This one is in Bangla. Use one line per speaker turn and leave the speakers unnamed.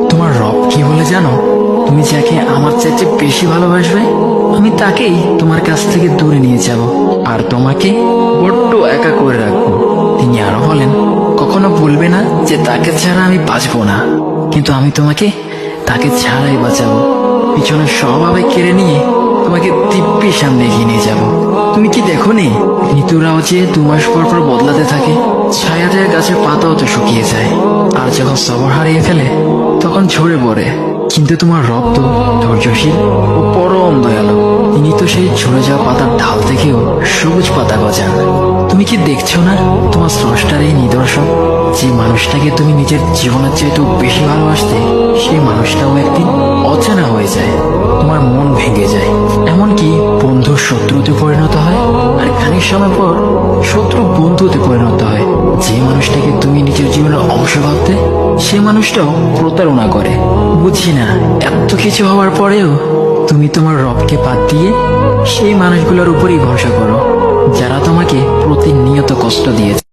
তোমার রব কি বলে জানো? তুমি যাকে আমার চাইতে বেশি ভালোবাসবে, আমি তাকেই তোমার কাছ থেকে দূরে নিয়ে যাব আর তোমাকে বড্ড একা করে রাখবো। তিনি আরো বলেন, কখনো বলবে না যে তাকে ছাড়া আমি বাঁচবো না, কিন্তু আমি তোমাকে তাকে ছাড়াই বাঁচাবো। পিছনে সব আবেগ কেড়ে নিয়ে তোমাকে দিব্যি সামনে এগিয়ে নিয়ে যাব। তুমি কি দেখো নি, ঋতুরাও যে 2 মাস পর পর বদলাতে থাকে, ছায়া দেয়া গাছের পাতাও তো শুকিয়ে যায়, আর যখন সবর হারিয়ে ফেলে তখন ঝরে পড়ে। কিন্তু তোমার রব তো ধৈর্যশীল ও পরম দয়ালু। তিনি তো সেই ঝরে যাওয়া পাতার ঢাল থেকেও সবুজ পাতা গজান। তুমি কি দেখছো না, তোমার স্রষ্টার এই নিদর্শন? যে মানুষটাকে তুমি নিজের জীবনের চাইতেও বেশি ভালোবাসতে, সেই মানুষটাও একদিন অচেনা হয়ে যায়, তোমার মন ভেঙে যায়, এমনকি বন্ধুর শত্রুতে পরিণত হয়। আর খানিক সময় পর শত্রু বন্ধুতে পরিণত হয়। যে মানুষটাকে তুমি নিজের জীবনের অংশ ভাবতে, সে মানুষটাও প্রতারণা করে। বুঝি না, এত কিছু হওয়ার পরেও তুমি তোমার রবকে বাদ দিয়ে সেই মানুষগুলোর উপরই ভরসা করো, যারা তোমাকে প্রতিনিয়ত কষ্ট দিয়েছে।